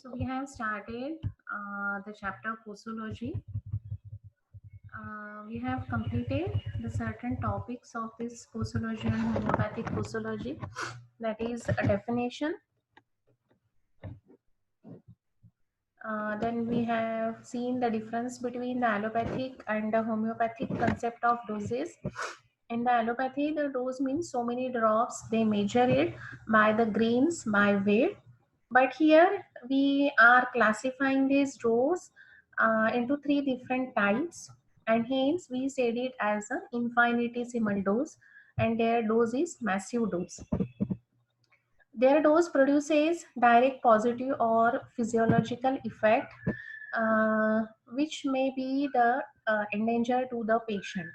So we have started the chapter posology. We have completed the certain topics of this posology and homeopathic posology. That is a definition. Then we have seen the difference between the allopathic and the homeopathic concept of doses. In the allopathy, the dose means so many drops. They measure it by the grains, by weight. But here we are classifying these dose into three different types, and hence we said it as an infinitesimal dose, and their dose is massive dose. Their dose produces direct positive or physiological effect, which may be the endanger to the patient.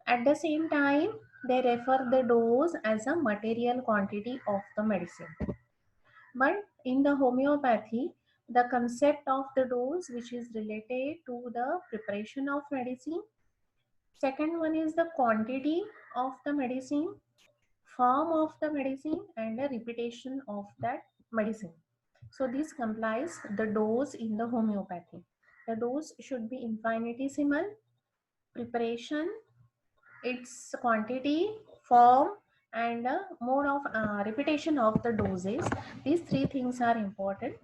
At the same time, they refer the dose as a material quantity of the medicine. But in the homeopathy, the concept of the dose, which is related to the preparation of medicine. Second one is the quantity of the medicine, form of the medicine, and the repetition of that medicine. So this complies the dose in the homeopathy. The dose should be infinitesimal, preparation, its quantity, form, and mode of repetition of the doses. These three things are important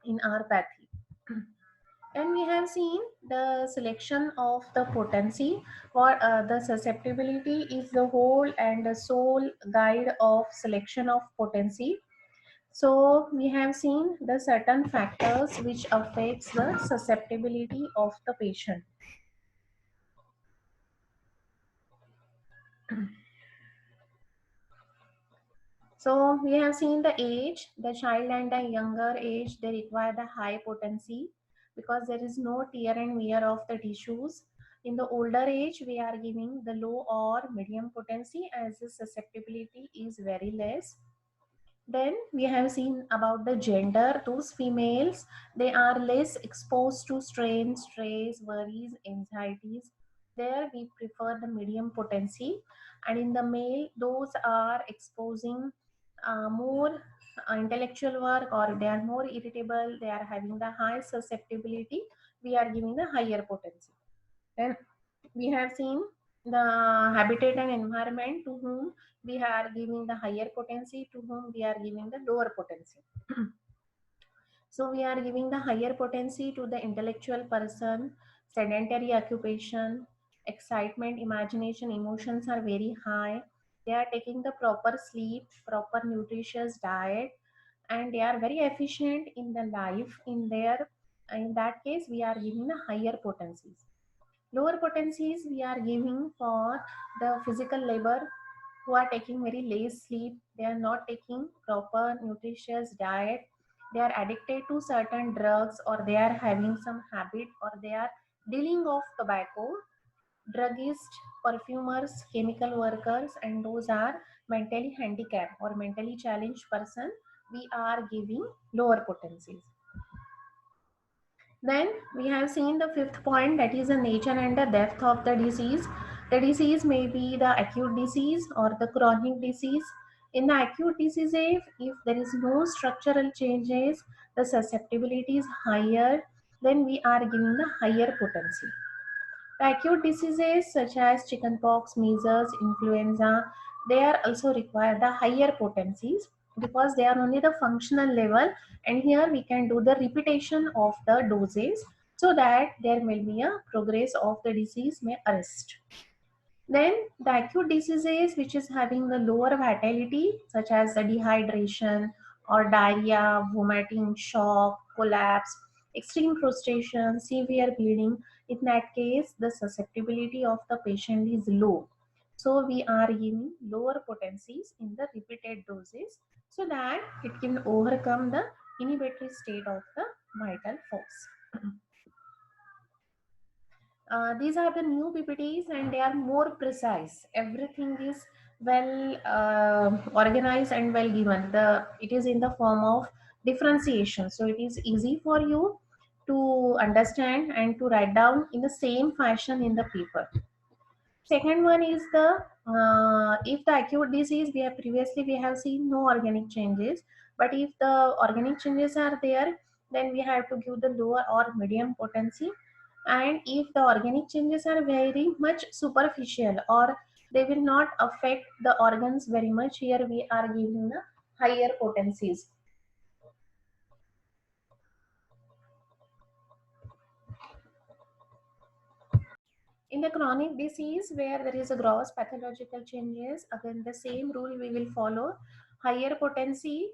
in our pathy. And we have seen the selection of the potency, or the susceptibility is the whole and the sole guide of selection of potency. So we have seen the certain factors which affects the susceptibility of the patient. So we have seen the age, the child and the younger age, they require the high potency because there is no tear and wear of the tissues. In the older age, we are giving the low or medium potency as the susceptibility is very less. Then we have seen about the gender. Those females, they are less exposed to strain, stress, worries, anxieties. There we prefer the medium potency. And in the male, those are exposing more intellectual work, or they are more irritable, they are having the high susceptibility, we are giving the higher potency. Then we have seen the habitat and environment, to whom we are giving the higher potency, to whom we are giving the lower potency. So we are giving the higher potency to the intellectual person, sedentary occupation, excitement, imagination, emotions are very high. They are taking the proper sleep, proper nutritious diet, and they are very efficient in the life. In that case, we are giving the higher potencies. Lower potencies we are giving for the physical labor who are taking very less sleep, they are not taking proper nutritious diet, they are addicted to certain drugs, or they are having some habit, or they are dealing of tobacco, druggists, perfumers, chemical workers, and those are mentally handicapped or mentally challenged person, we are giving lower potencies. Then we have seen the fifth point, that is the nature and the depth of the disease. The disease may be the acute disease or the chronic disease. In the acute disease, if there is no structural changes, the susceptibility is higher, then we are giving the higher potency. The acute diseases such as chickenpox, measles, influenza, they are also require the higher potencies because they are only the functional level, and here we can do the repetition of the doses so that there may be a progress of the disease may arrest. Then the acute diseases which is having the lower vitality such as the dehydration or diarrhea, vomiting, shock, collapse, extreme prostration, severe bleeding. In that case, the susceptibility of the patient is low. So we are giving lower potencies in the repeated doses so that it can overcome the inhibitory state of the vital force. These are the new PPTs and they are more precise. Everything is well organized and well given. It is in the form of differentiation. So it is easy for you to understand and to write down in the same fashion in the paper. Second one is the if the acute disease we have previously we have seen no organic changes, but if the organic changes are there, then we have to give the lower or medium potency. And if the organic changes are very much superficial or they will not affect the organs very much, here we are giving the higher potencies. In the chronic disease where there is a gross pathological changes, again the same rule we will follow. Higher potency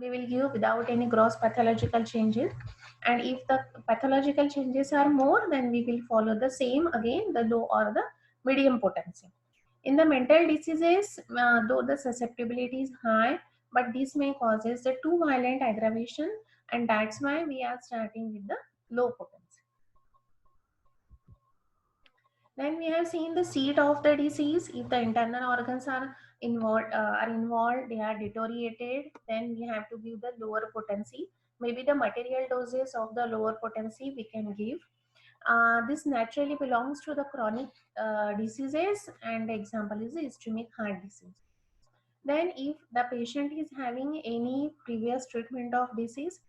we will give without any gross pathological changes. And if the pathological changes are more, then we will follow the same again, the low or the medium potency. In the mental diseases, though the susceptibility is high, but this may causes the too violent aggravation, and that's why we are starting with the low potency. Then we have seen the seat of the disease. If the internal organs are involved, they are deteriorated. Then we have to give the lower potency. Maybe the material doses of the lower potency we can give. This naturally belongs to the chronic diseases, and the example is the ischemic heart disease. Then, if the patient is having any previous treatment of disease,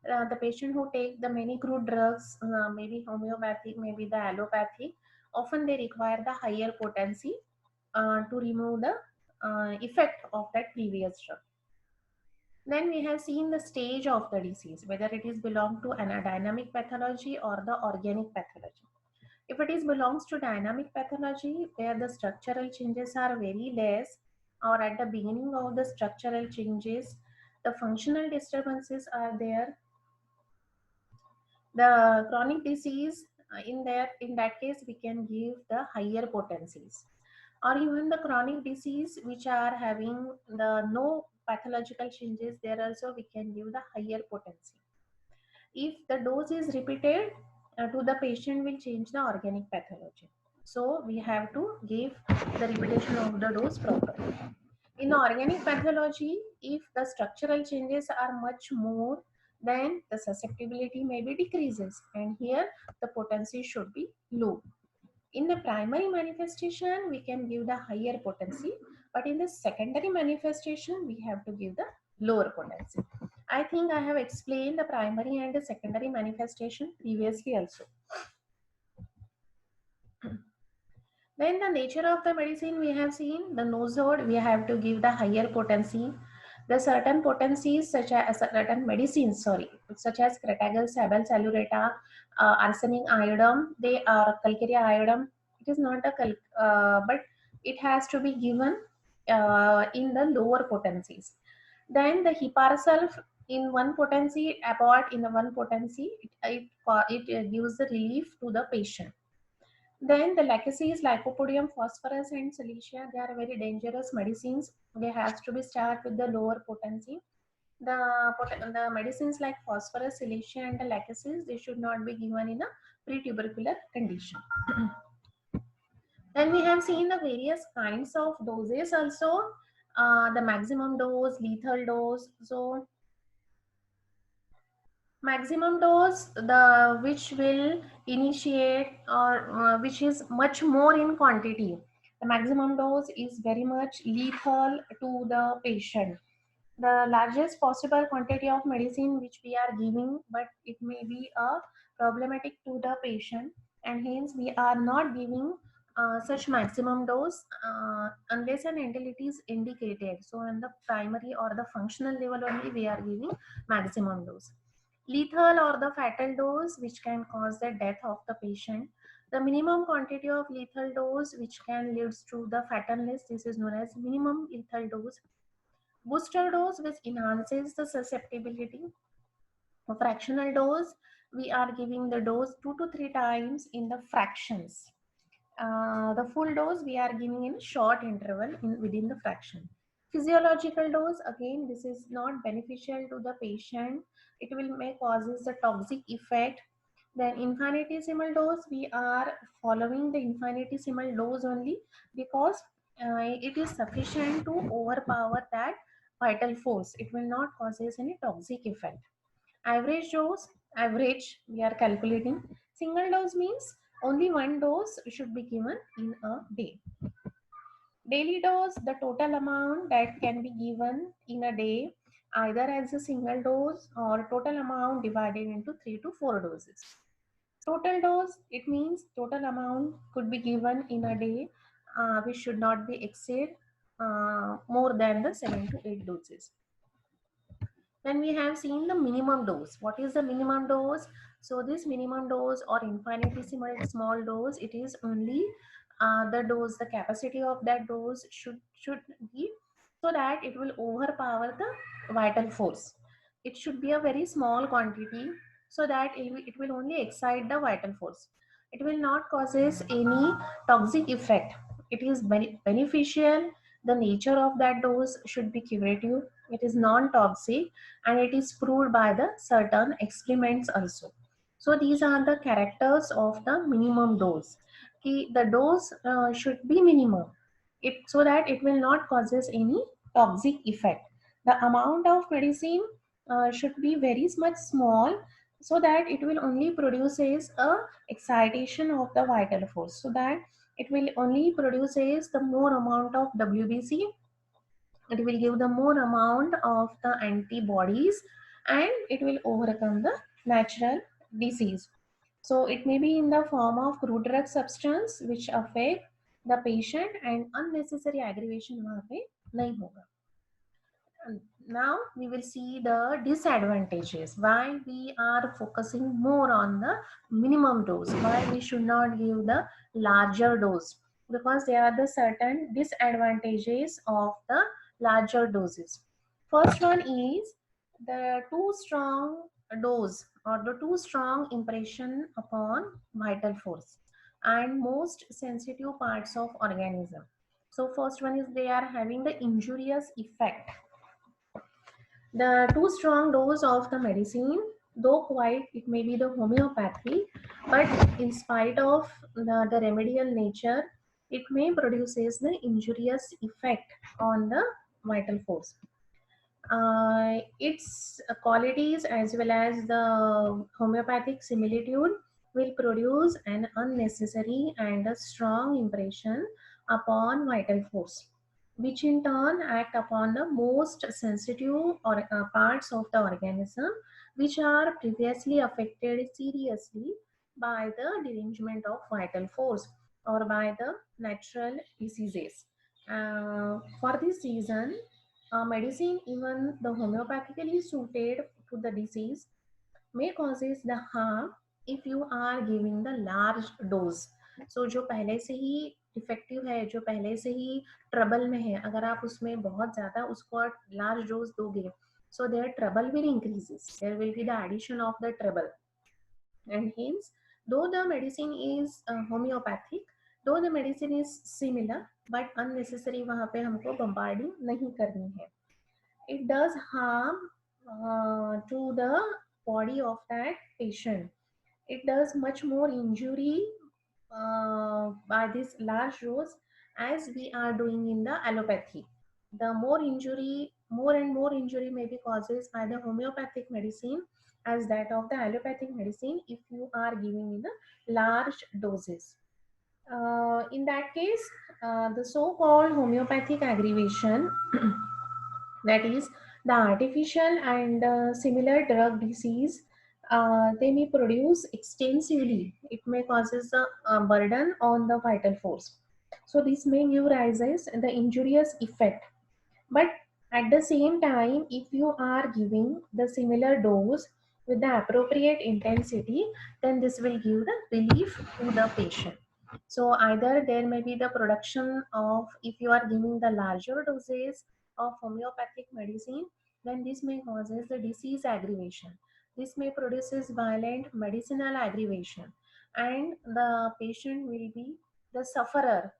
the patient who take the many crude drugs, maybe homeopathic, maybe the allopathic, often they require the higher potency to remove the effect of that previous drug. Then we have seen the stage of the disease, whether it is belong to an dynamic pathology or the organic pathology. If it is belongs to dynamic pathology, where the structural changes are very less, or at the beginning of the structural changes, the functional disturbances are there. The chronic disease, in that case, we can give the higher potencies. Or even the chronic disease, which are having the no pathological changes, there also we can give the higher potency. If the dose is repeated to the patient will change the organic pathology. So we have to give the repetition of the dose properly. In organic pathology, if the structural changes are much more, then the susceptibility maybe decreases, and here the potency should be low. In the primary manifestation, we can give the higher potency, but in the secondary manifestation, we have to give the lower potency. I think I have explained the primary and the secondary manifestation previously also. Then the nature of the medicine we have seen, the nosode, we have to give the higher potency. The certain potencies such as certain medicines, such as Cretagal, Sabal, Salureta, arsenic iodine, they are calcarea iodine. It is not a but it has to be given in the lower potencies. Then the hiparsulf in one potency, abort in the one potency, it gives the relief to the patient. Then the lacases, lycopodium, phosphorus, and silicea, they are very dangerous medicines. They have to be start with the lower potency. The medicines like phosphorus, silicea, and the lacases, they should not be given in a pre-tubercular condition. Then we have seen the various kinds of doses also. The maximum dose, lethal dose. So maximum dose, the which will initiate or which is much more in quantity. The maximum dose is very much lethal to the patient. The largest possible quantity of medicine which we are giving, but it may be a problematic to the patient, and hence we are not giving such maximum dose unless and until it is indicated. So in the primary or the functional level only we are giving maximum dose. Lethal or the fatal dose which can cause the death of the patient. The minimum quantity of lethal dose which can leads to the fatalness, this is known as minimum lethal dose. Booster dose which enhances the susceptibility. A fractional dose, we are giving the dose 2 to 3 times in the fractions. The full dose we are giving in short interval within the fraction. Physiological dose, again this is not beneficial to the patient. It will may causes the toxic effect. Then infinitesimal dose, we are following the infinitesimal dose only because it is sufficient to overpower that vital force. It will not causes any toxic effect. Average dose, average we are calculating. Single dose means Only one dose should be given in a day. Daily dose, the total amount that can be given in a day, either as a single dose or total amount divided into 3 to 4 doses. Total dose, it means total amount could be given in a day, which should not be exceed more than the 7 to 8 doses. Then we have seen the minimum dose. What is the minimum dose? So this minimum dose or infinitesimal small dose, it is only the dose, the capacity of that dose should be so that it will overpower the vital force. It should be a very small quantity so that it will only excite the vital force. It will not causes any toxic effect. It is beneficial. The nature of that dose should be curative. It is non-toxic and it is proved by the certain experiments also. So these are the characters of the minimum dose. The dose should be minimum, so that it will not causes any toxic effect. The amount of medicine should be very much small so that it will only produces a excitation of the vital force, so that it will only produces the more amount of WBC. It will give the more amount of the antibodies and it will overcome the natural disease. So it may be in the form of crude drug substance which affect the patient and unnecessary aggravation वहाँ पे नहीं होगा. Now we will see the disadvantages, why we are focusing more on the minimum dose, why we should not give the larger dose, because there are the certain disadvantages of the larger doses. First one is the too strong dose or the too strong impression upon vital force and most sensitive parts of organism. So first one is they are having the injurious effect. The too strong dose of the medicine, though quite it may be the homeopathy, but in spite of the remedial nature, it may produces the injurious effect on the vital force. Its qualities as well as the homeopathic similitude will produce an unnecessary and a strong impression upon vital force, which in turn act upon the most sensitive or parts of the organism, which are previously affected seriously by the derangement of vital force or by the natural diseases. For this reason, medicine, even the homeopathically suited to the disease, may causes the harm if you are giving the large dose. So जो पहले से ही effective है, जो पहले से ही trouble में है, अगर आप उसमें बहुत ज़्यादा उसको लार्ज डोज दोगे, so their trouble will increases. There will be the addition of the trouble, and hence, though the medicine is homeopathic, though the medicine is similar, but unnecessary वहाँ पे हमको bombarding नहीं करनी है. It does harm to the body of that patient. It does much more injury by this large dose as we are doing in the allopathy. The more injury, more and more injury may be causes by the homeopathic medicine as that of the allopathic medicine if you are giving in the large doses. In that case, the so-called homeopathic aggravation that is the artificial and similar drug disease, they may produce extensively. It may causes a burden on the vital force. So this may give rises the injurious effect. But at the same time, if you are giving the similar dose with the appropriate intensity, then this will give the relief to the patient. So either there may be the production of, if you are giving the larger doses of homeopathic medicine, then this may causes the disease aggravation. This may produces violent medicinal aggravation, and the patient will be the sufferer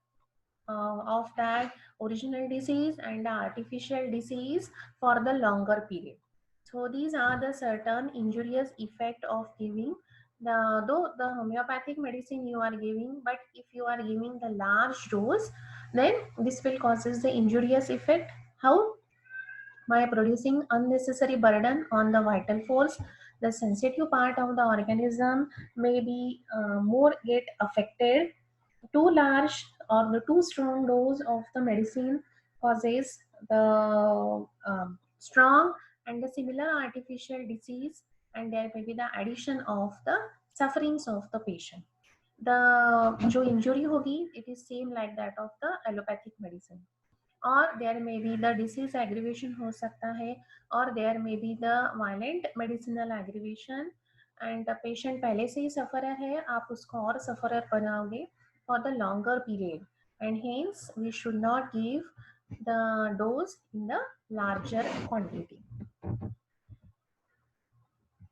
of that original disease and the artificial disease for the longer period. So these are the certain injurious effect of giving though the homeopathic medicine you are giving, but if you are giving the large dose, then this will causes the injurious effect. How? By producing unnecessary burden on the vital force. The sensitive part of the organism may be more get affected. Too large or the too strong dose of the medicine causes the strong and the similar artificial disease, and there may be the addition of the sufferings of the patient. The जो injury होगी it is same like that of the allopathic medicine. Or there may be the disease aggravation हो सकता है, or there may be the violent medicinal aggravation, and the patient पहले से ही sufferer है, आप उसको और sufferer बनाओगे for the longer period, and hence we should not give the dose in the larger quantity.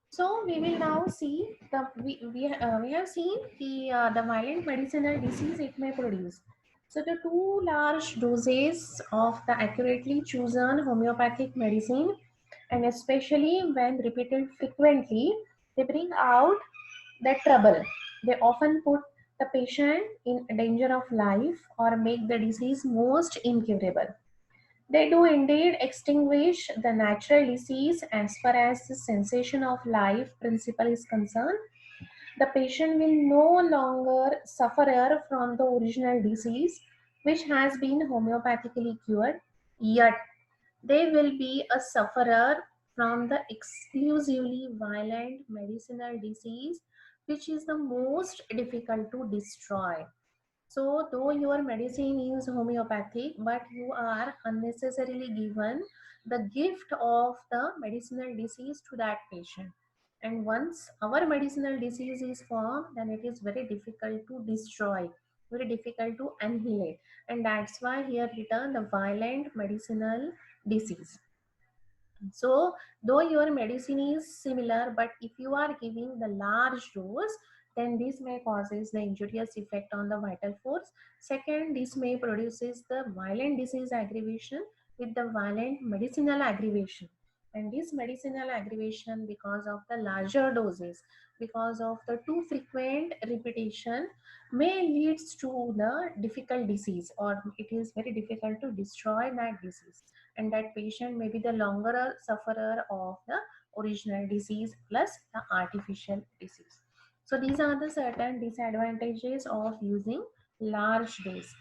So we will now see we have seen the violent medicinal disease it may produce. So the too large doses of the accurately chosen homeopathic medicine, and especially when repeated frequently, they bring out the trouble. They often put the patient in danger of life or make the disease most incurable. They do indeed extinguish the natural disease as far as the cessation of life principle is concerned. The patient will no longer suffer from the original disease which has been homeopathically cured, yet they will be a sufferer from the exclusively violent medicinal disease which is the most difficult to destroy. So, though your medicine is homeopathic, but you are unnecessarily given the gift of the medicinal disease to that patient. And once our medicinal disease is formed, then it is very difficult to destroy, very difficult to annihilate. And that's why here written the violent medicinal disease. So, though your medicine is similar, but if you are giving the large dose, then this may causes the injurious effect on the vital force. Second, this may produces the violent disease aggravation with the violent medicinal aggravation. And this medicinal aggravation because of the larger doses, because of the too frequent repetition, may leads to the difficult disease, or it is very difficult to destroy that disease, and that patient may be the longer sufferer of the original disease plus the artificial disease. So these are the certain disadvantages of using large dose.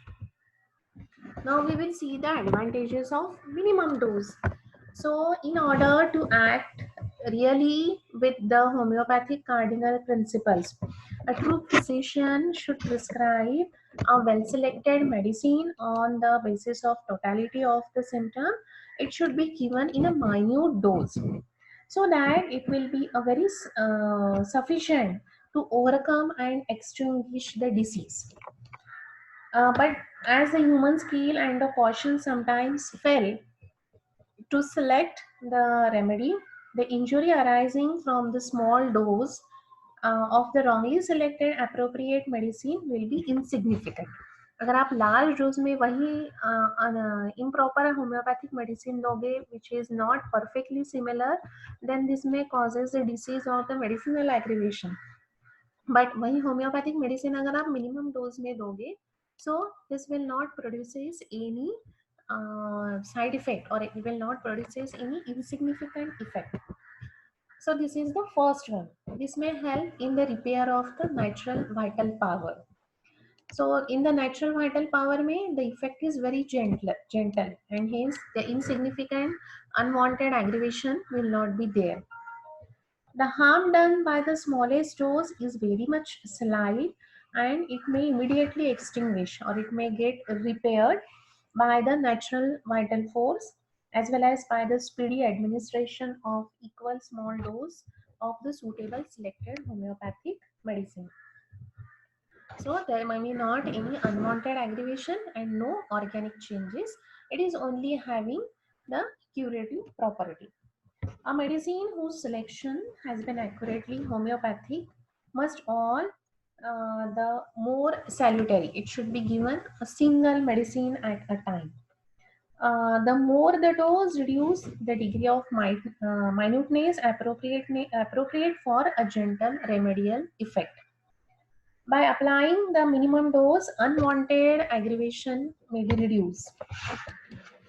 Now we will see the advantages of minimum dose. So in order to act really with the homeopathic cardinal principles, a true physician should prescribe a well-selected medicine on the basis of totality of the symptom. It should be given in a minute dose so that it will be a very sufficient to overcome and extinguish the disease. But as the human skill and the caution sometimes fail to select the remedy, the injury arising from the small dose of the wrongly selected appropriate medicine will be insignificant. अगर आप large dose में वही improper homeopathic medicine दोगे which is not perfectly similar, then this may causes the disease or the medicinal aggravation. But वही homeopathic medicine अगर आप minimum dose में दोगे, so this will not produces any side effect, or it will not produces any insignificant effect. So this is the first one. This may help in the repair of the natural vital power. So in the natural vital power may the effect is very gentle, and hence the insignificant unwanted aggravation will not be there. The harm done by the smallest dose is very much slight, and it may immediately extinguish or it may get repaired by the natural vital force as well as by the speedy administration of equal small dose of the suitable selected homeopathic medicine. So there may be not any unwanted aggravation and no organic changes. It is only having the curative property. A medicine whose selection has been accurately homeopathic must all the more salutary. It should be given a single medicine at a time. The more the dose reduce the degree of minuteness appropriate for a gentle remedial effect. By applying the minimum dose, unwanted aggravation may be reduced.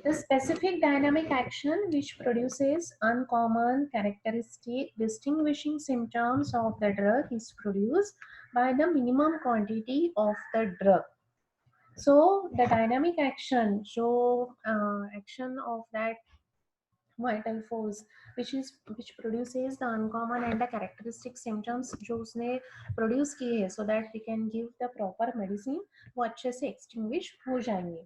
The specific dynamic action which produces uncommon characteristic distinguishing symptoms of the drug is produced by the minimum quantity of the drug. So the dynamic action, so action of that vital force which produces the uncommon and the characteristic symptoms जो उसने produce किए हैं so that we can give the proper medicine वो अच्छे से extinguish हो जाएंगे.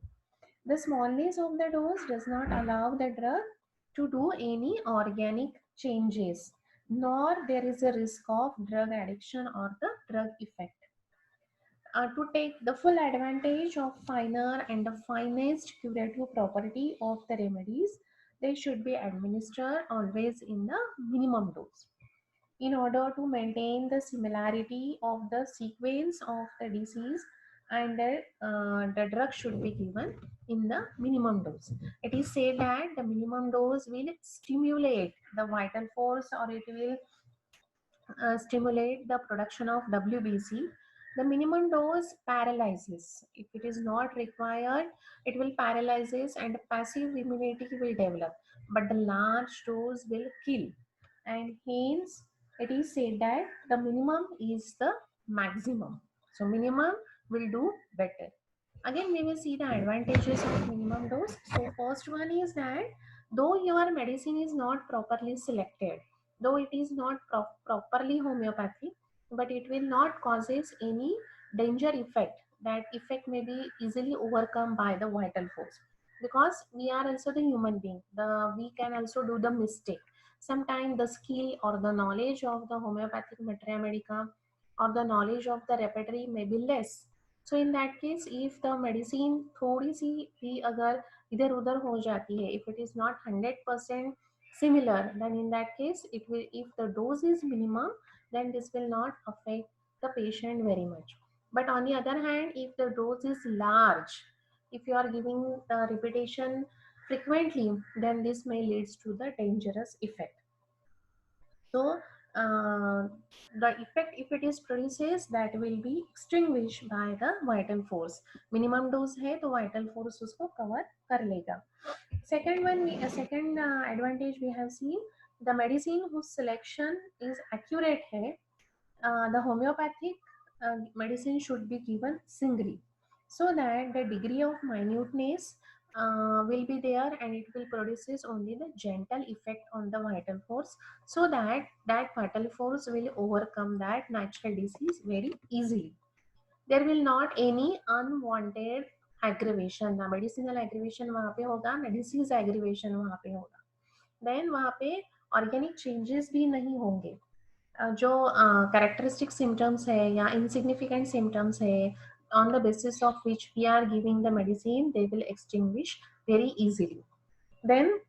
The smallness of the dose does not allow the drug to do any organic changes, nor there is a risk of drug addiction or the drug effect. To take the full advantage of finer and the finest curative property of the remedies, they should be administered always in the minimum dose. In order to maintain the similarity of the sequence of the disease and the drug should be given in the minimum dose. It is said that the minimum dose will stimulate the vital force or it will stimulate the production of WBC. The minimum dose paralyzes. If it is not required, it will paralyzes and passive immunity will develop. But the large dose will kill. And hence, it is said that the minimum is the maximum. So minimum will do better. Again, we will see the advantages of minimum dose. So first one is that though your medicine is not properly selected, though it is not properly homeopathy, but it will not causes any danger effect. That effect may be easily overcome by the vital force because we are also the human being. We can also do the mistake. Sometimes the skill or the knowledge of the homeopathic materia medica or the knowledge of the repertory may be less. So in that case, if the medicine थोड़ी सी भी अगर इधर उधर हो जाती है, if it is not 100% similar, then in that case it will, if the dose is minimum, then this will not affect the patient very much. But on the other hand, if the dose is large, if you are giving the repetition frequently, then this may leads to the dangerous effect. So the effect if it is produces that will be extinguished by the vital force. Minimum dose है तो vital force उसको cover कर लेगा. Second one, second advantage we have seen, the medicine whose selection is accurate है, the homeopathic medicine should be given singly so that the degree of minuteness will be there and it will produces only the gentle effect on the vital force so that that vital force will overcome that natural disease very easily. There will not any unwanted aggravation. ना medicinal aggravation वहाँ पे होगा, ना disease aggravation वहाँ पे होगा. Then वहाँ पे organic changes भी नहीं होंगे. जो characteristic symptoms है या insignificant symptoms है, on the basis of which we are giving the medicine, they will extinguish very easily. Then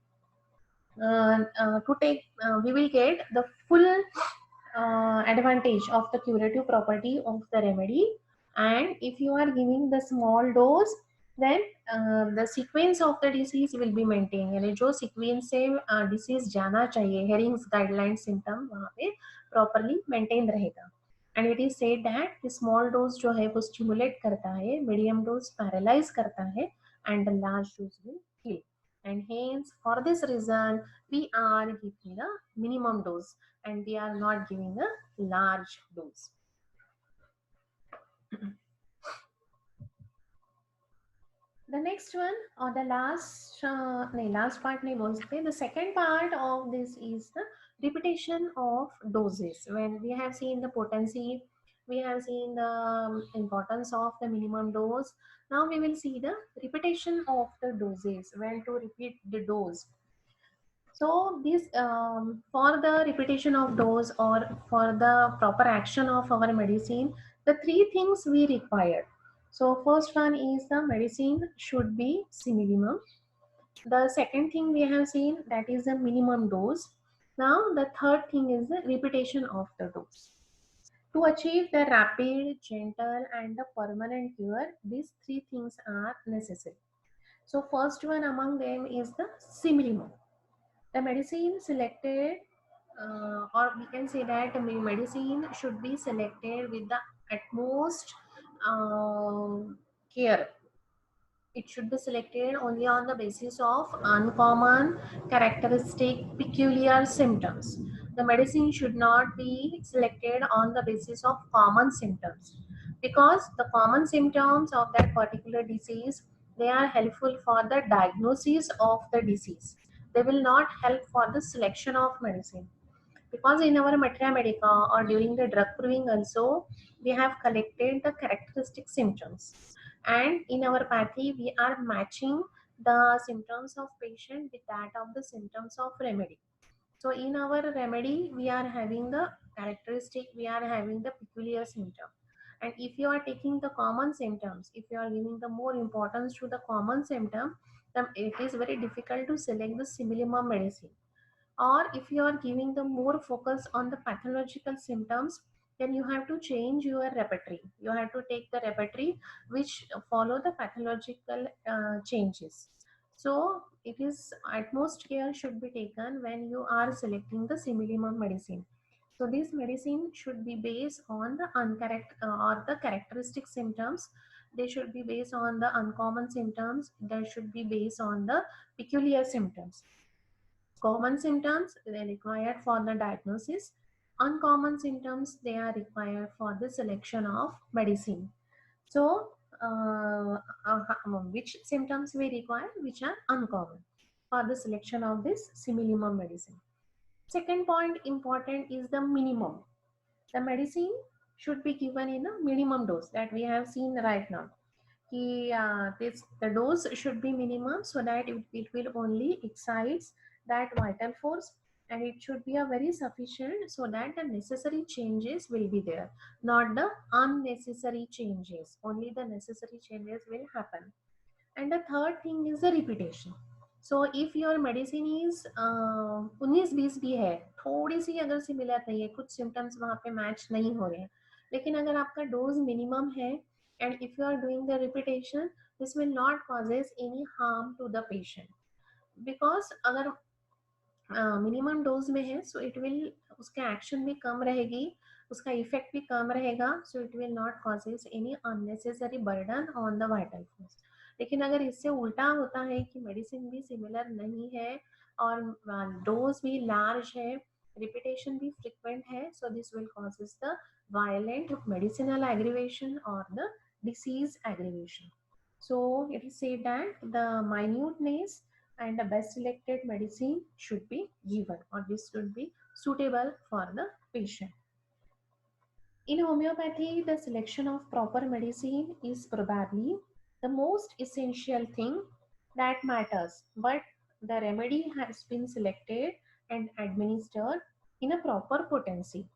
to take, we will get the full advantage of the curative property of the remedy. And if you are giving the small dose, then the sequence of the disease will be maintained. यानी जो sequence से disease जाना चाहिए, Hering's guideline symptom वहाँ पे properly maintained रहेगा. And it is said that the small dose जो है वो stimulate करता है, medium dose paralyze करता है, and the large dose will kill. And hence, for this reason, we are giving the minimum dose and we are not giving a large dose. The next one or the last last part nahi bol sakte. The second part of this is the repetition of doses. When we have seen the potency, we have seen the importance of the minimum dose. Now we will see the repetition of the doses, when to repeat the dose. So this for the repetition of dose or for the proper action of our medicine, the three things we require. So first one is the medicine should be minimum. The second thing we have seen, that is the minimum dose. Now the third thing is the repetition of the dose. To achieve the rapid, gentle and the permanent cure, these three things are necessary. So first one among them is the minimum. The medicine selected, or we can say that the medicine should be selected with the utmost care. it should be selected only on the basis of uncommon, characteristic, peculiar symptoms. The medicine should not be selected on the basis of common symptoms, because the common symptoms of that particular disease, they are helpful for the diagnosis of the disease. They will not help for the selection of medicine, because in our materia medica or during the drug proving also, we have collected the characteristic symptoms, and in our pathy we are matching the symptoms of patient with that of the symptoms of remedy. So in our remedy we are having the characteristic, we are having the peculiar symptom, and if you are taking the common symptoms, if you are giving the more importance to the common symptom, then it is very difficult to select the similimum medicine. Or if you are giving the more focus on the pathological symptoms, then you have to change your repertory, you have to take the repertory which follow the pathological changes. So it is utmost care should be taken when you are selecting the similimum medicine. So this medicine should be based on the or the characteristic symptoms, they should be based on the uncommon symptoms, they should be based on the peculiar symptoms. Common symptoms, they are required for the diagnosis. Uncommon symptoms, they are required for the selection of medicine. So, which symptoms we require, which are uncommon for the selection of this similimum medicine. Second point important is the minimum. The medicine should be given in a minimum dose that we have seen right now. The dose should be minimum so that it will only excites that vital force, and it should be a very sufficient so that the necessary changes will be there, not the unnecessary changes. Only the necessary changes will happen. And the third thing is the repetition. So if your medicine is 19-20 भी है, थोड़ी सी अगर similar नहीं है, कुछ symptoms वहाँ पे match नहीं हो रहे हैं, लेकिन अगर आपका डोज मिनिमम है and if you are doing the repetition, this will not causes any harm to the patient, because अगर मिनिमम डोज में है सो इट विल, उसका एक्शन भी कम रहेगी, उसका इफेक्ट भी कम रहेगा, so it will not causes any unnecessary burden on the vital force. लेकिन अगर इससे उल्टा होता है कि मेडिसिन भी सिमिलर नहीं है और डोज भी लार्ज है, रिपीटेशन भी फ्रिक्वेंट है, so this will causes the violent medicinal aggravation or the disease aggravation. So it is said that the minuteness and the best selected medicine should be given, or this should be suitable for the patient. In homeopathy, the selection of proper medicine is probably the most essential thing that matters, but the remedy has been selected and administered in a proper potency.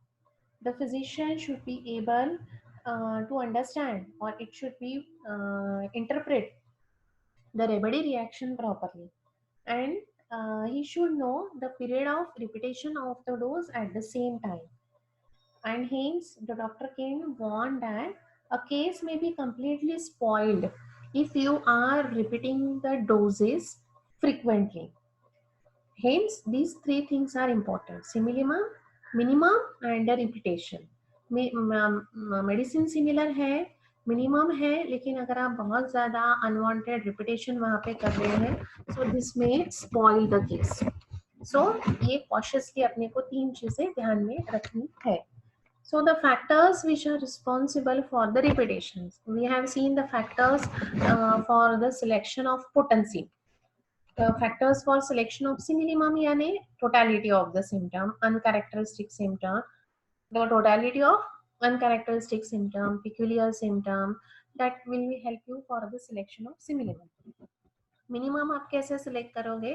The physician should be able to understand, or it should be interpret the remedy reaction properly, and he should know the period of repetition of the dose at the same time. And hence, the doctor can warn that a case may be completely spoiled if you are repeating the doses frequently. Hence, these three things are important: similimum, minimum, and the repetition. Medicine similar है, minimum है, लेकिन अगर आप बहुत ज़्यादा unwanted repetition वहाँ पे कर रहे हैं, सो दिस में स्पॉइल द केस. सो ये कॉशियसली अपने को तीन चीज़ें ध्यान में रखनी है. So the factors which are responsible for the repetitions, we have seen the factors for the selection of potency. Factors for selection of similimum यानी totality of the symptom, uncharacteristic symptom, the totality of uncharacteristic symptom, peculiar symptom, that will help you for the selection of similimum. Minimum आप कैसे select करोगे?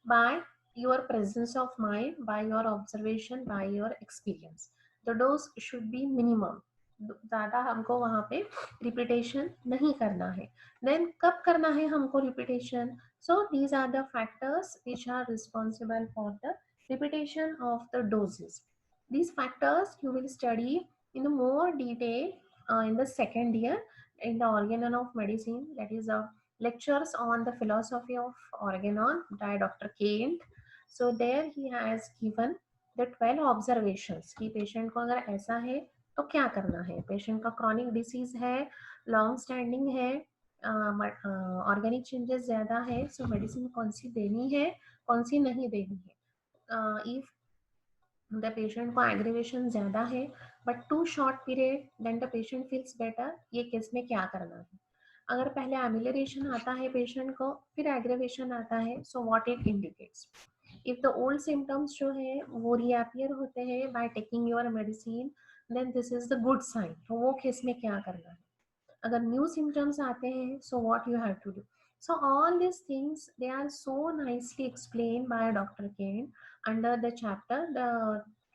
By your presence of mind, by your observation, by your experience. The dose should be minimum. ज़्यादा हमको वहाँ पे repetition नहीं करना है. Then कब करना है हमको repetition? So these are the factors which are responsible for the repetition of the doses. These factors you will study in more detail in the second year in the Organon of Medicine, that is lectures on the philosophy of Organon by Dr. Kent. So there he has given the 12 observations कि patient को अगर ऐसा है तो क्या करना है. Patient का क्रॉनिक डिसीज है, लॉन्ग स्टैंडिंग है, ऑर्गेनिक चेंजेस ज़्यादा है, सो मेडिसिन कौन सी देनी है, कौन सी नहीं देनी है. इफ द पेशेंट को एग्रीवेशन ज़्यादा है but two short period then the patient feels better, ये केस में क्या करना है. अगर पहले एमिलेशन आता है पेशेंट को, फिर एग्रीवेशन आता है, so what it indicates. If the old symptoms जो है वो रीअपियर होते हैं by taking your medicine, then this is the good sign. तो वो केस में क्या करना है. अगर न्यू सिम्टम्स आते हैं, so what you have to do. So all these things, they are so nicely explained by Dr. Kane under the chapter the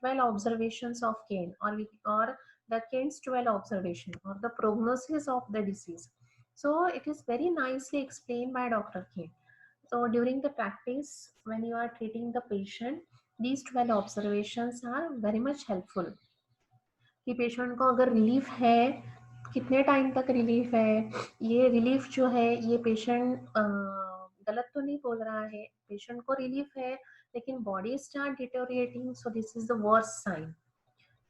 12 observations of Kane, or the Kane's 12 observation, or the prognosis of the disease. So it is very nicely explained by Dr. Kane. So during the practice, when you are treating the patient, these 12 observations are very much helpful. कि patient को अगर relief है, कितने time तक relief है, ये relief जो है ये पेशेंट गलत तो नहीं बोल रहा है, पेशेंट को रिलीफ है लेकिन body start deteriorating, so this is the worst sign.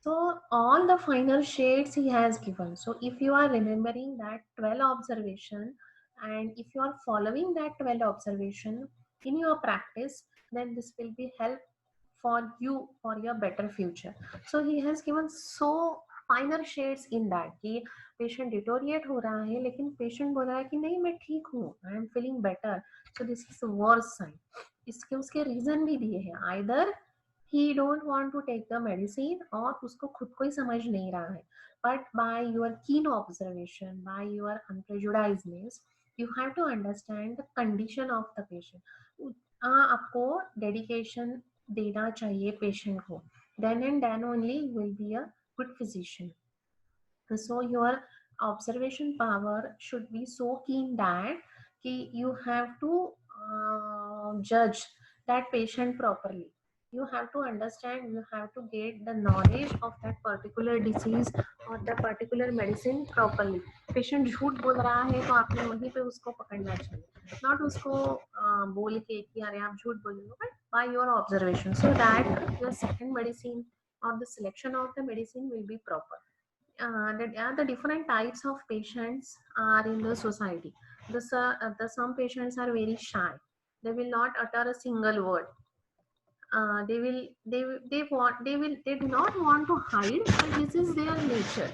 So all the finer shades he has given. So if you are remembering that 12 observation, and if you are following that 12 observation in your practice, then this will be help for you for your better future. So he has given so finer shades in that कि patient deteriorate हो रहा है लेकिन patient बोल रहा है कि नहीं मैं ठीक हूँ, I am feeling better. So this is the worst sign. इसके उसके reason भी दिए हैं. Either he don't want to take the medicine, और उसको खुद को ही समझ नहीं रहा है. But by your keen observation, by your unprejudicedness, you have to understand the condition of the patient. आपको dedication देना चाहिए पेशेंट को. then and then only you will be a good physician. So your observation power should be so keen that you have to judge that patient properly. You have to understand, you have to get the knowledge of that particular disease or the particular medicine properly. Patient झूठ बोल रहा है तो आपने वहीं पे उसको पकड़ना चाहिए, not उसको बोल के कि अरे आप झूठ बोल रहे हो, but by your observation, so that your second medicine or the selection of the medicine will be proper. The different types of patients are in the society. Some patients are very shy. They will not utter a single word. They do not want to hide, but this is their nature.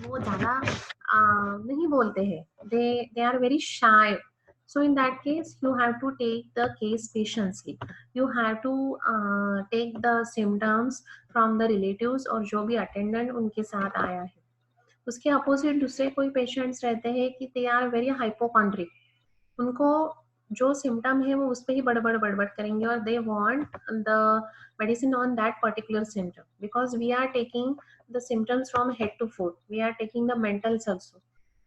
वो ज़्यादा नहीं बोलते हैं. They are very shy. So in that case, you have to take the case patiently. You have to take the symptoms from the relatives और जो भी attendant उनके साथ आया है. उसके अपोजिट दूसरे कोई पेशेंट्स रहते हैं कि दे आर वेरी हाइपोकॉन्ड्रिक. उनको जो सिम्टम है वो उस पर ही बड़बड़ करेंगे और they want the medicine on that particular symptom, because we are taking the symptoms from head to foot, we are taking the mentals also.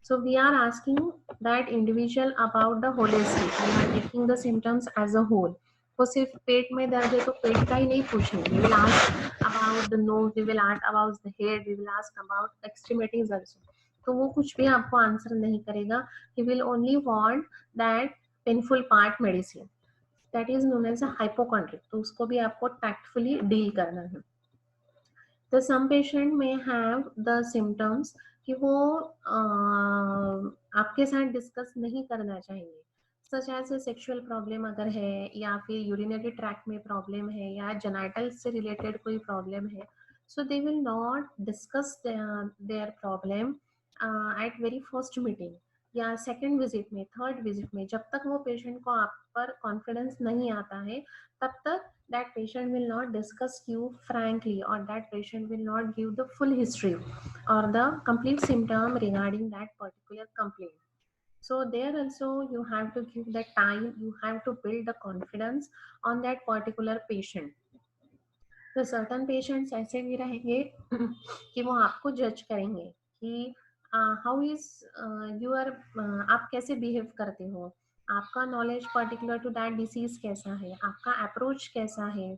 So we are asking that individual about the holistic. We are taking the symptoms as a whole. वो सिर्फ पेट में दर्द है तो पेट का ही नहीं पूछेंगे. We will ask about the nose, we will ask about the head, we will ask about extremities also. तो वो कुछ भी आपको आंसर नहीं करेगा. He will only want that painful part medicine. That is known as a hypochondriac. तो उसको भी आपको tactfully deal करना है. The some patient may have the symptoms कि वो आपके साथ डिस्कस नहीं करना चाहेंगे. सच एज सेक्सुअल प्रॉब्लम अगर है, या फिर यूरिनरी ट्रैक में प्रॉब्लम है, या जेनाइटल से रिलेटेड कोई प्रॉब्लम है, so they will not discuss their problem at very first meeting या सेकेंड विजिट में, थर्ड विजिट में. जब तक वो पेशेंट को आप पर कॉन्फिडेंस नहीं आता है, तब तक that patient will not discuss you frankly, or that patient will not give the full history or the complete symptom regarding that particular complaint. So there also you have to give the time, you have to build the confidence on that particular patient. तो certain patients ऐसे भी रहेंगे कि वो आपको जज करेंगे कि how is your आप कैसे बिहेव करते हो, आपका knowledge particular to that disease कैसा है, आपका अप्रोच कैसा है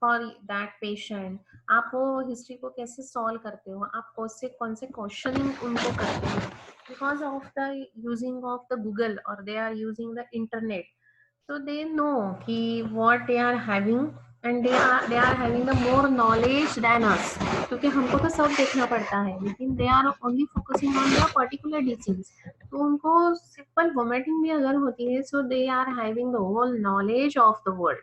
फॉर दैट पेशेंट, आप वो हिस्ट्री को कैसे सॉल्व करते हो, आप कौन से क्वेश्चनिंग उनको करते हो. Because of the using of the Google और they are using the internet, so they know कि what they are having and they are having the more knowledge than us, क्योंकि हमको तो सब देखना पड़ता है, लेकिन they are only focusing on the particular disease. तो उनको सिंपल वोमिटिंग भी अगर होती है, so they are having the whole knowledge of the world,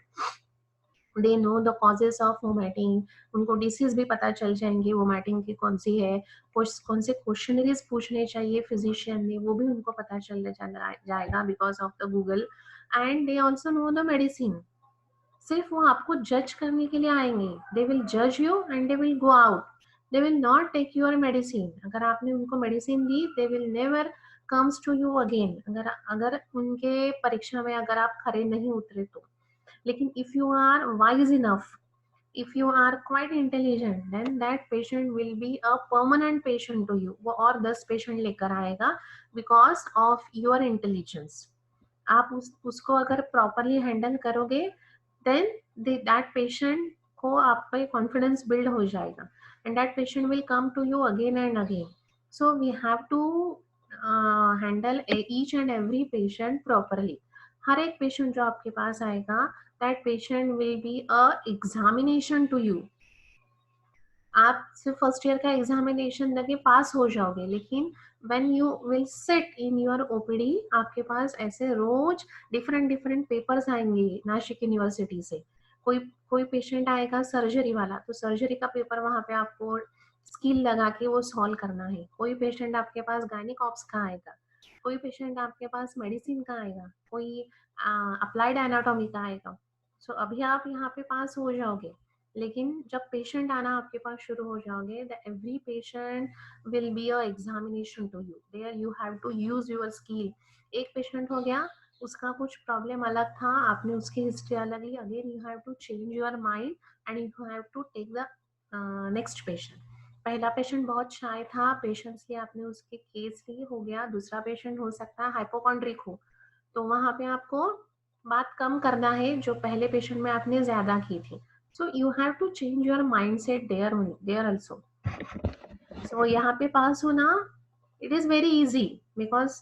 they know the causes of vomiting, उनको डिसीज भी पता चल जाएंगे वोमिटिंग की कौन सी है, कौन से क्वेश्चनरीज पूछने चाहिए फिजिशियन ने, वो भी उनको पता चल जाएगा because of the Google. And they also know the medicine. सिर्फ वो आपको जज करने के लिए आएंगे, दे विल जज you and they will go out, they will not take your medicine. अगर आपने उनको मेडिसिन दी, they will never comes to you again, अगर अगर उनके परीक्षा में अगर आप खरे नहीं उतरे तो। लेकिन if you are wise enough, if you are quite intelligent, then that patient will be a permanent patient to you, वो और 10 पेशेंट लेकर आएगा because of your intelligence। आप उसको अगर प्रॉपरली हैंडल करोगे, देन दैट पेशेंट को आप पे कॉन्फिडेंस बिल्ड हो जाएगा, and that patient will come to you again and again. So we have to handle each and every patient properly. हर एक पेशेंट जो आपके पास आएगा, that patient will be a examination to you. आप सिर्फ फर्स्ट ईयर का examination देके पास हो जाओगे, लेकिन when you will sit in your OPD, आपके पास ऐसे रोज डिफरेंट डिफरेंट पेपर्स आएंगे नासिक यूनिवर्सिटी से। कोई कोई पेशेंट आएगा सर्जरी वाला, तो सर्जरी का पेपर वहां पे आपको स्किल लगा के वो सॉल्व करना है। कोई पेशेंट आपके पास गायनिक ऑप्स का आएगा, कोई पेशेंट आपके पास मेडिसिन का आएगा, कोई अप्लाइड एनाटॉमी का आएगा। सो अभी आप यहाँ पे पास हो जाओगे, लेकिन जब पेशेंट आना आपके पास शुरू हो जाओगे, the every patient will be a examination to you, there you have to use your skill. एक पेशेंट हो गया, उसका कुछ प्रॉब्लम अलग था, आपने उसकी हिस्ट्री अलग ली, again you have to change your mind and you have to take the next patient. पहला पेशेंट बहुत शाय था, पेशेंट्स लिए आपने उसके केस लिए, हो गया। दूसरा पेशेंट हो सकता है हाइपोकॉन्ड्रिक हो, तो वहां पे आपको बात कम करना है जो पहले पेशेंट में आपने ज्यादा की थी। So you have to change your mindset there also. So यहाँ पे पास होना, it is very easy because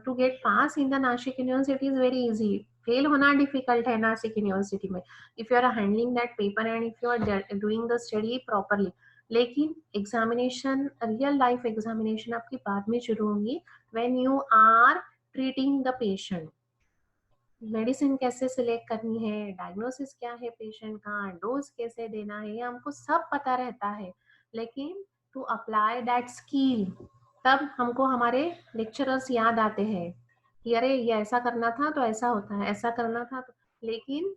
to get pass in the Nashik University is very easy. Fail होना difficult है नासिक यूनिवर्सिटी में, if you are handling that paper and if you are doing the study properly। लेकिन examination, real life examination आपकी बाद में शुरू होंगी, when you are treating the patient। Medicine कैसे सिलेक्ट करनी है, डायग्नोसिस क्या है पेशेंट का, डोज कैसे देना है, ये हमको सब पता रहता है। लेकिन टू अप्लाई दैट स्किल, तब हमको हमारे लेक्चरर्स याद आते हैं कि अरे ये ऐसा करना था तो ऐसा होता है, ऐसा करना था तो। लेकिन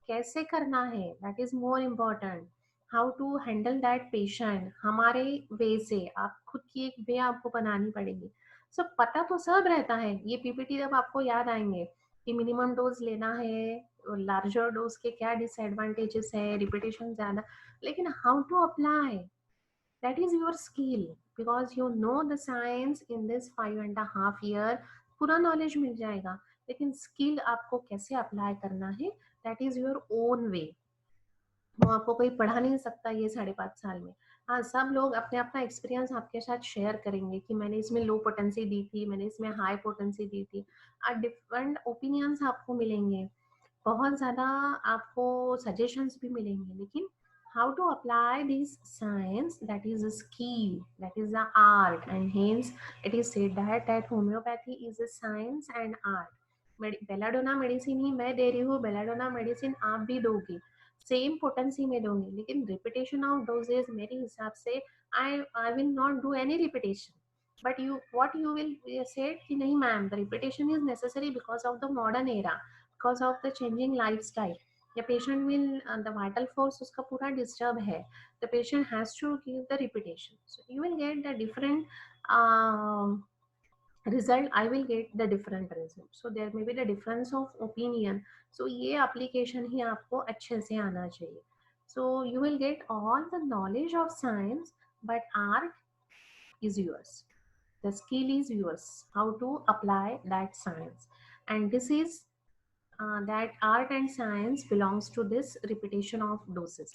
कैसे करना है, that is more important. How to handle that patient हमारे वे से, आप खुद की एक वे आपको बनानी पड़ेगी। सब पता तो सब रहता है, ये पीपीटी जब आपको याद आएंगे कि मिनिमम डोज लेना है, लार्जर डोज के क्या डिसएडवांटेजेस है, रिपीटेशन ज्यादा, लेकिन how to apply, that is your skill, because you know the science in this 5.5 year, पूरा नॉलेज मिल जाएगा। लेकिन स्किल आपको कैसे अप्लाई करना है, that is your own way. वो आपको कोई पढ़ा नहीं सकता ये 5.5 साल में। हाँ, सब लोग अपने अपना एक्सपीरियंस आपके साथ शेयर करेंगे कि मैंने इसमें लो पोटेंसी दी थी, मैंने इसमें हाई पोटेंसी दी थी। डिफरेंट ओपिनियंस आपको मिलेंगे, बहुत ज़्यादा आपको सजेशंस भी मिलेंगे, लेकिन how to apply this science, that is a skill, that is a art, and hence it is said that homeopathy is a science and art. Belladonna medicine ही मैं दे रही हूँ, बेलाडोना मेडिसिन आप भी दोगे, सेम पोटेंसी में दोगे, लेकिन रिपीटेशन ऑफ डोजेज मेरे हिसाब से I will not do any repetition. But you what you will say कि नहीं ma'am, the repetition is necessary because of the modern era, because of the changing lifestyle। the patient will the vital force उसका पूरा disturb है, the patient has to give the repetition, so you will get the different result, I will get the different result, so there may be the difference of opinion। so ये application ही आपको अच्छे से आना चाहिए। so you will get all the knowledge of science, but art is yours, the skill is yours, how to apply that science। and this is that art and science belongs to this repetition of doses।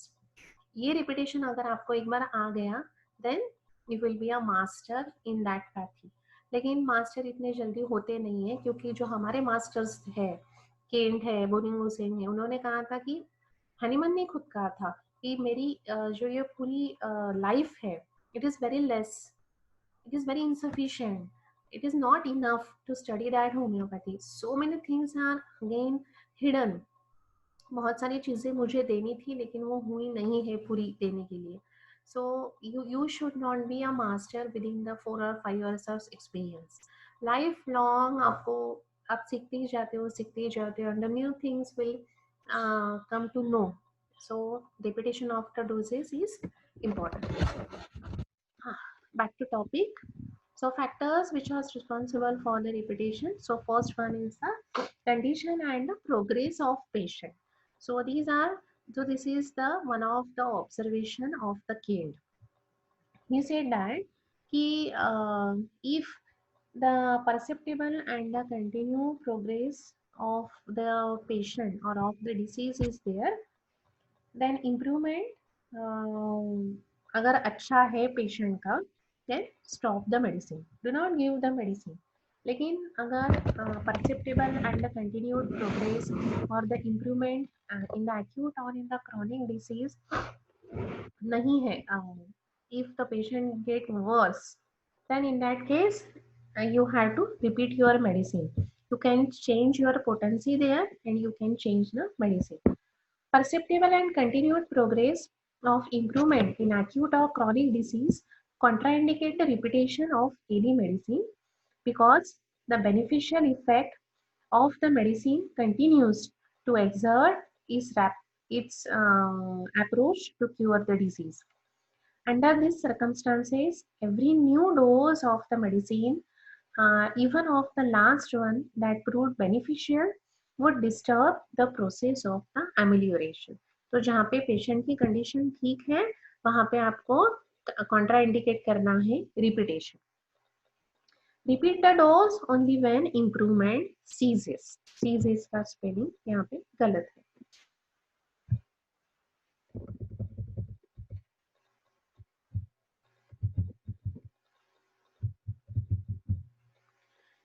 ये repetition अगर आपको एक बार आ गया, then you will be a master in that pathy। लेकिन master इतने जल्दी होते नहीं है, क्योंकि जो हमारे मास्टर्स है, केंट है, बोनिंग हुसैन है, उन्होंने कहा था कि हनीमन ने खुद कहा था कि मेरी जो ये पूरी लाइफ है, it is very less, it is very insufficient, it is not enough to study that homeopathy, so many things are again hidden, बहुत सारी चीज़ें मुझे देनी थी लेकिन वो हुई नहीं है पूरी देने के लिए. So you should not be a master with in the 4 or 5 years of experience. Life long आपको, आप सीखते ही जाते हो, सीखते ही जाते हो, and the new things will come to know. So repetition of the doses is important. Back to topic. So factors which are responsible for the repetition. So first one is the condition and the progress of patient. So these are, so this is the one of the observation of the kid. He said that if the perceptible and the continued progress of the patient or of the disease is there, then improvement अगर अच्छा है patient का, then stop the medicine, do not give the medicine. लेकिन अगर perceptible and the continued progress और the improvement in the acute और in the chronic disease नहीं है, if the patient get worse, then in that case you have to repeat your medicine. You can change your potency there and you can change the medicine. Perceptible and continued progress of improvement in acute or chronic disease contraindicate the repetition of any medicine because the beneficial effect of the medicine continues to exert its approach to cure the disease. Under these circumstances, every new dose of the medicine, even of the last one that proved beneficial, would disturb the process of the amelioration. तो जहाँ पे patient की condition ठीक है वहाँ पे आपको Contra indicate करना है repetition. Repeat the dose only when improvement ceases. Ceases का स्पेलिंग यहाँ पे गलत है.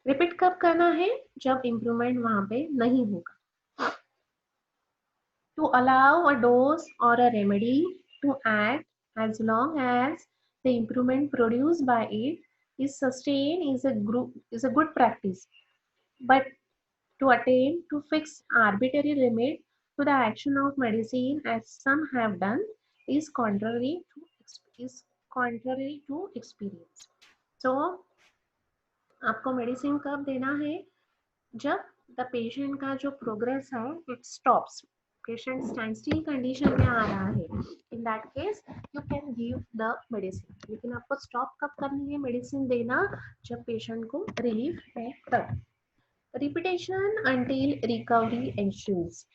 रिपीट कब करना है? जब इम्प्रूवमेंट वहां पे नहीं होगा. To allow a dose or a remedy to act as long as the improvement produced by it is sustained is a good practice. But to attempt to fix arbitrary limit to the action of medicine as some have done is contrary to experience. So आपको medicine कब देना है? जब the patient का जो progress है it stops, patient stand still condition में आ रहा है, इन that case you can give the medicine. लेकिन आपको स्टॉप कब करनी है मेडिसिन देना? जब पेशेंट को रिलीफ है तब. Repetition until recovery ensures.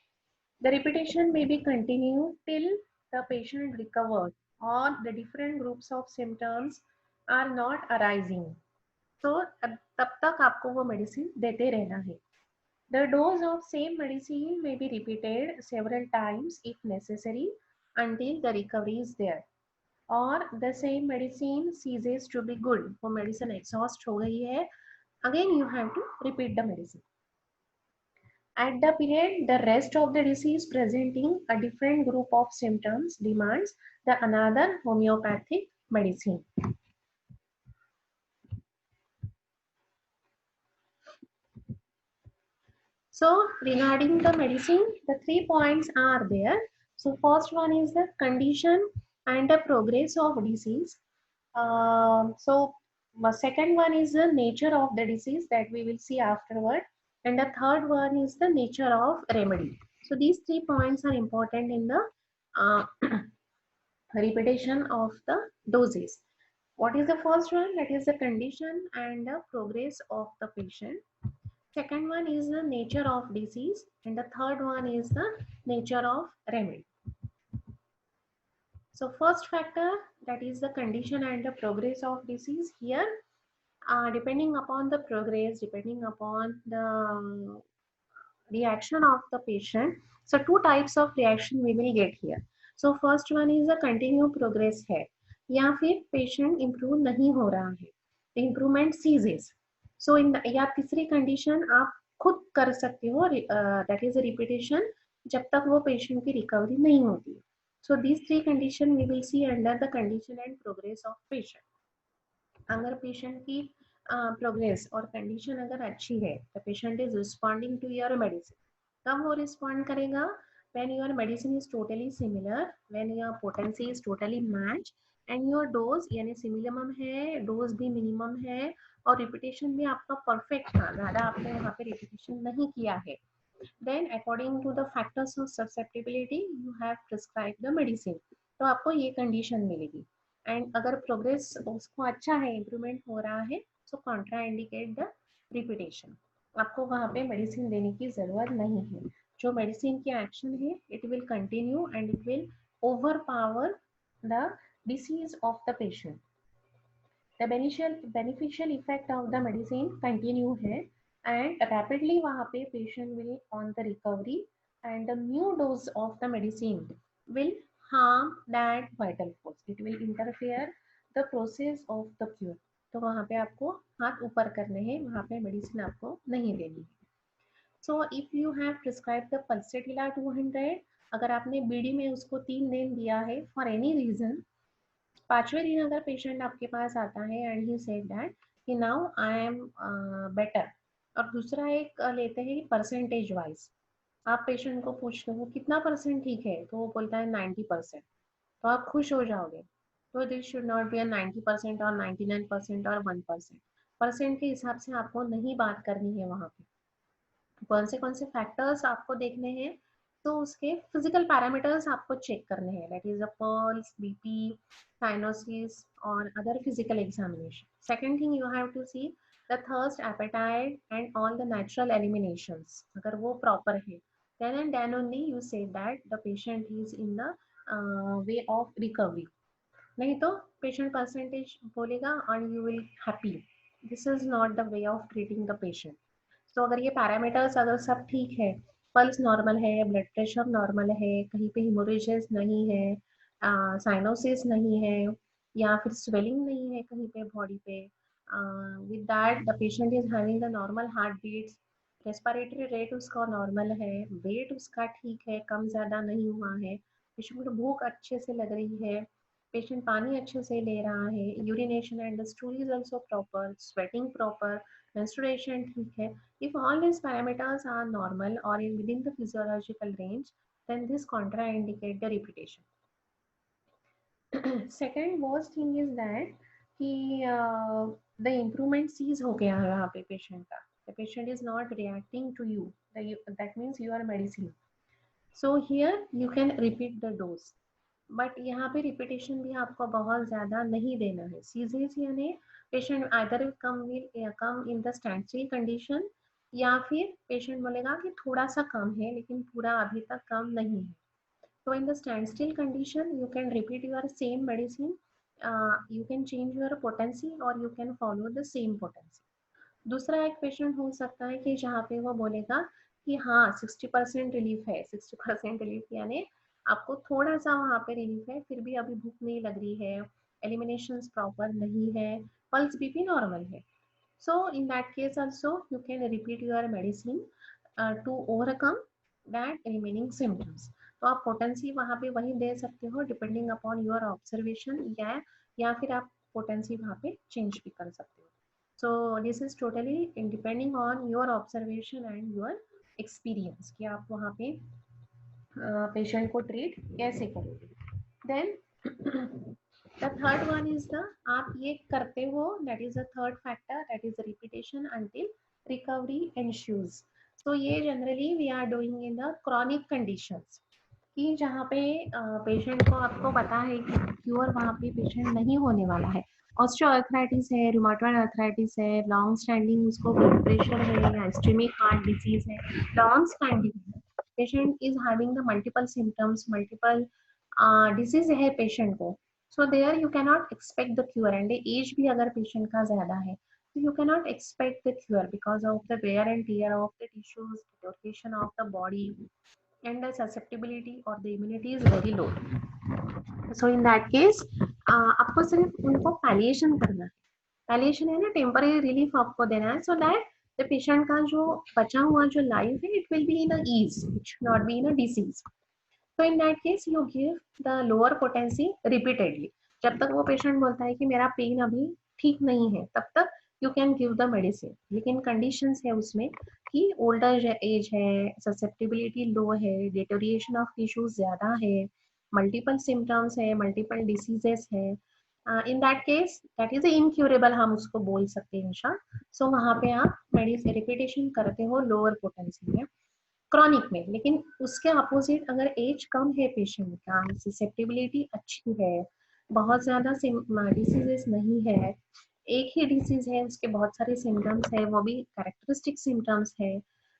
The repetition may be continued till the patient recovers or the different groups of symptoms are not arising. तो तब तक आपको वो मेडिसिन देते रहना है. The dose of same medicine may be repeated several times if necessary until the recovery is there. Or the same medicine ceases to be good. वो medicine exhaust हो गई है, again you have to repeat the medicine. At the period, the rest of the disease presenting a different group of symptoms demands the another homeopathic medicine. So regarding the medicine, the 3 points are there. So first one is the condition and the progress of disease. So the second one is the nature of the disease that we will see afterward. And the third one is the nature of remedy. So these 3 points are important in the repetition of the doses. What is the first one? That is the condition and the progress of the patient. Second one is the nature of disease, and the third one is the nature of remedy. So first factor, that is the condition and the progress of disease. Here, depending upon the progress, depending upon the reaction of the patient, so two types of reaction we will get here. So first one is a continued progress है, या फिर patient improve नहीं हो रहा है, the improvement ceases. So in या तीसरी condition आप खुद कर सकते हो, that is a repetition जब तक वो पेशेंट की रिकवरी नहीं होती है. So these 3 condition we will see under the condition and progress of patient. अगर पेशेंट की प्रोग्रेस और कंडीशन अगर अच्छी है, the patient is responding to your medicine. कब वो रिस्पॉन्ड करेगा? when your medicine is totally similar, when your potency is totally match and your dose यानी minimum है, डोज भी मिनिमम है और रिपीटेशन भी आपका परफेक्ट था, ज़्यादा आपने वहाँ पे रिपीटेशन नहीं किया है. then according to the factors of susceptibility you have prescribed the medicine. तो आपको ये कंडीशन मिलेगी. एंड अगर प्रोग्रेस उसको अच्छा है, इम्प्रूवमेंट हो रहा है, सो कॉन्ट्रा इंडिकेट द रिपीटेशन. आपको वहाँ पे मेडिसिन देने की ज़रूरत नहीं है. जो मेडिसिन की एक्शन है it will continue and it will over power the disease of the patient. The beneficial effect of the medicine continue है एंड रैपिडली वहाँ पे patient will on the recovery and the new dose of the medicine will harm that vital force. It will interfere the process of the cure. तो वहाँ पे आपको हाथ ऊपर करने हैं, वहाँ पे मेडिसिन आपको नहीं देनी है. So if you have prescribe the pulsatilla 200, अगर आपने बीडी में उसको 3 दिन दिया है फॉर एनी रीजन, 5वें दिन अगर पेशेंट आपके पास आता है एंड ही सेड दैट कि नाउ आई एम बेटर, और दूसरा एक लेते हैं परसेंटेज वाइज. आप पेशेंट को पूछते हो कितना परसेंट ठीक है, तो वो बोलता है 90%, तो आप खुश हो जाओगे. तो दिस शुड नॉट बी 90% और 99% और 1%. परसेंट के हिसाब से आपको नहीं बात करनी है. वहाँ पे कौन से फैक्टर्स आपको देखने हैं, तो उसके फिजिकल पैरामीटर्स आपको चेक करने हैं, that is a pulse, BP, cyanosis और other physical examination. Second thing you have to see the thirst, appetite and all the natural eliminations. अगर वो प्रॉपर है then and then only you say that the patient is in the way of recovery. नहीं तो patient percentage बोलेगा and you will happy. This is not the way of treating the patient. तो अगर ये parameters अगर सब ठीक है, पल्स नॉर्मल है, ब्लड प्रेशर नॉर्मल है, कहीं पे हिमोरेजेस नहीं है, साइनोसिस नहीं है, या फिर स्वेलिंग नहीं है कहीं पे बॉडी पे, with that the patient is having the normal heart beats, respiratory rate उसका नॉर्मल है, वेट उसका ठीक है, कम ज़्यादा नहीं हुआ है, पेशेंट को भूख अच्छे से लग रही है, पेशेंट पानी अच्छे से ले रहा है, urination and the stool is also proper, sweating proper, menstruation ठीक है. If all these parameters are normal or within the physiological range, then this contraindicate the repetition. Second worst thing is that कि the improvement cease हो गया है वहाँ पे patient का. The patient is not reacting to you. That means your medicine. So here you can repeat the dose. But यहाँ पे repetition भी आपको बहुत ज़्यादा नहीं देना है. सीजेस यानी patient either come in the stand still condition, या फिर पेशेंट बोलेगा कि थोड़ा सा कम है लेकिन पूरा अभी तक कम नहीं है. तो in the stand still condition you can repeat your same medicine, you can change your potency और you can follow the same potency. दूसरा एक पेशेंट हो सकता है कि जहाँ पे वो बोलेगा कि हाँ 60% रिलीफ है. 60% रिलीफ यानी आपको थोड़ा सा वहाँ पे रिलीफ है, फिर भी अभी भूख नहीं लग रही है, एलिमिनेशन प्रॉपर नहीं है, पल्स बीपी नॉर्मल है. So in that case also you can repeat your medicine to overcome that remaining symptoms. तो आप पोटेंसी वहाँ पे वही दे सकते हो डिपेंडिंग अपॉन योर ऑब्जर्वेशन, या फिर आप पोटेंसी वहाँ पे चेंज भी कर सकते हो. So this is totally depending on your observation and your experience कि आप वहाँ पे पेशेंट को ट्रीट कैसे करोगे. Then the third one is the, आप ये करते हो, that is the third factor, that is repetition until recovery ensues. तो ये generally we are doing in the chronic conditions, कि जहाँ पे पेशेंट को आपको पता है कि क्योर वहाँ पे पेशेंट नहीं होने वाला है. ऑस्टियोआर्थराइटिस है, रूमेटॉइड आर्थराइटिस है, लॉन्ग स्टैंडिंग उसको ब्लड प्रेशर है या इस्केमिक हार्ट डिजीज है, long standing patient is having the multiple symptoms, multiple disease है पेशेंट को. So there you can not expect the cure, and as भी अगर पेशेंट का ज्यादा है तो you cannot expect the cure because of the wear and tear of the tissues, deterioration of the body, and the susceptibility or the immunity is very low. So in that case आपको सिर्फ उनको palliation करना है. palliation है ना, temporary relief आपको देना है, so that द पेशेंट का जो बचा हुआ जो लाइफ है it will be in a ease, it should not be in a disease. तो in that case you give the lower potency repeatedly. जब तक वो पेशेंट बोलता है कि मेरा पेन अभी ठीक नहीं है तब तक you can give the medicine. लेकिन कंडीशंस है उसमें कि ओल्डर एज है, ससेप्टिबिलिटी लो है, डिटोरिएशन ऑफ टिश्यूज ज्यादा है, मल्टीपल सिम्टम्स है, मल्टीपल डिसीजेस है, इन that case that is incurable, हम उसको बोल सकते हैं इंशाल्लाह. सो वहां पे आप मेडिसिन रिपीटेशन करते हो लोअर पोटेंसी में, क्रॉनिक में. लेकिन उसके अपोजिट अगर एज कम है पेशेंट का, ससेप्टिबिलिटी अच्छी है, बहुत ज्यादा डिसीजेस नहीं है, एक ही डिसीज है उसके बहुत सारे सिम्टम्स है, वो भी कैरेक्टरिस्टिक सिम्टम्स है,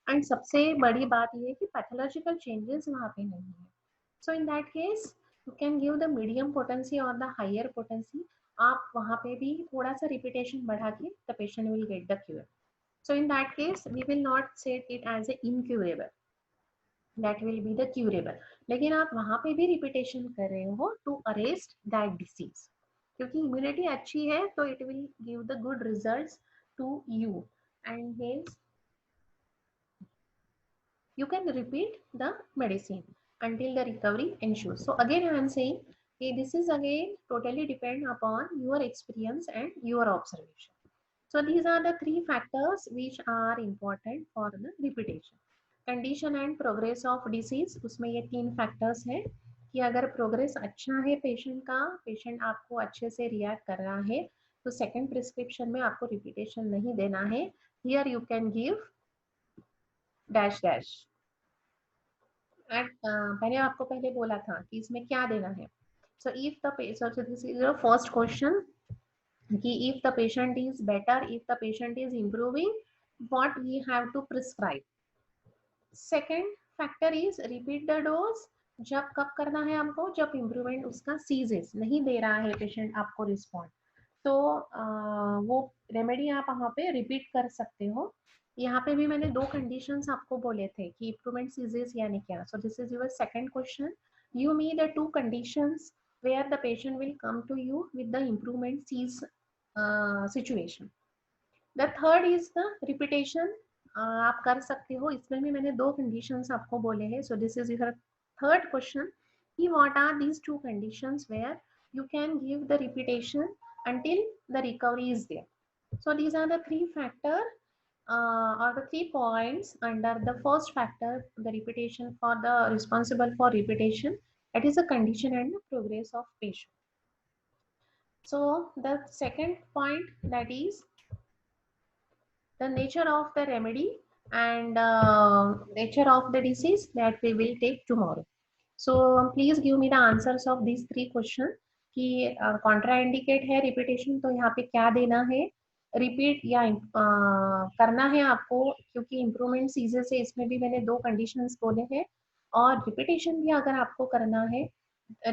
एंड सबसे बड़ी बात ये है कि पैथोलॉजिकल चेंजेस वहाँ पे नहीं है. So in that case you can give the medium potency और द हायर पोटेंसी. आप वहाँ पे भी थोड़ा सा रिपीटेशन बढ़ा के the patient will get the cure. So in that case, we will not set it as a incurable. That will be the curable. लेकिन आप वहाँ पे भी रिपीटेशन कर रहे हो to arrest that disease. क्योंकि इम्यूनिटी अच्छी है तो it will give the good results to you. And hence you can repeat the medicine until the recovery ensures. So again I am saying, okay, this is again totally depend upon your experience and your observation. So these are the three factors which are important for the repetition. Condition and progress of disease, उसमें ये तीन factors हैं कि अगर progress अच्छा है patient का, patient आपको अच्छे से रिएक्ट कर रहा है, तो सेकंड प्रिस्क्रिप्शन में आपको रिपीटेशन नहीं देना है. Here you can give dash dash. मैंने आपको पहले बोला था कि इसमें क्या देना है. So if the this is your first question कि if the patient is better, if the patient is improving, what we have to prescribe. Second factor is repeat the dose. जब कब करना है हमको, जब इम्प्रूवमेंट उसका सीजेस नहीं दे रहा है पेशेंट आपको रिस्पॉन्ड, तो वो रेमेडी आप वहाँ पे रिपीट कर सकते हो. यहाँ पे भी मैंने दो कंडीशंस आपको बोले थे कि इम्प्रूवमेंट सीजेस यानी क्या. सो this is your second question. You me the two conditions where the patient will come to you with the improvement sees situation. The third is the repetition. आप कर सकते हो, इसमें भी मैंने दो conditions आपको बोले हैं. So this is your third question कि what are these two conditions where you can give the repetition until the recovery is there. So these are the three factors or the 3 points under the first factor, the repetition for the responsible for repetition, that is a condition and the progress of patient. So the second point, that is the nature of the remedy and nature of the disease, that we will take tomorrow. So please give me the answers of these three questions कि contraindicate है repetition तो यहाँ पे क्या देना है, repeat या करना है आपको क्योंकि इम्प्रूवमेंट सीजन से, इसमें भी मैंने दो कंडीशंस बोले हैं. और रिपीटेशन भी अगर आपको करना है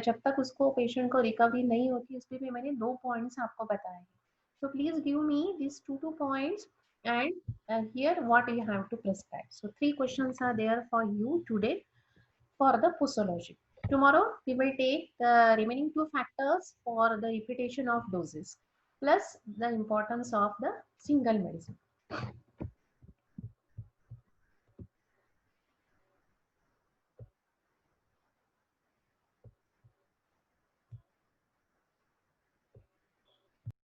जब तक उसको पेशेंट को रिकवरी नहीं होती, उसमें भी मैंने दो पॉइंट्स आपको बताए हैं. So please give me these two points and here what you have to prescribe. So three questions are there for you today for the posology. Tomorrow we will take the remaining two factors for the repetition of doses plus the importance of the single medicine.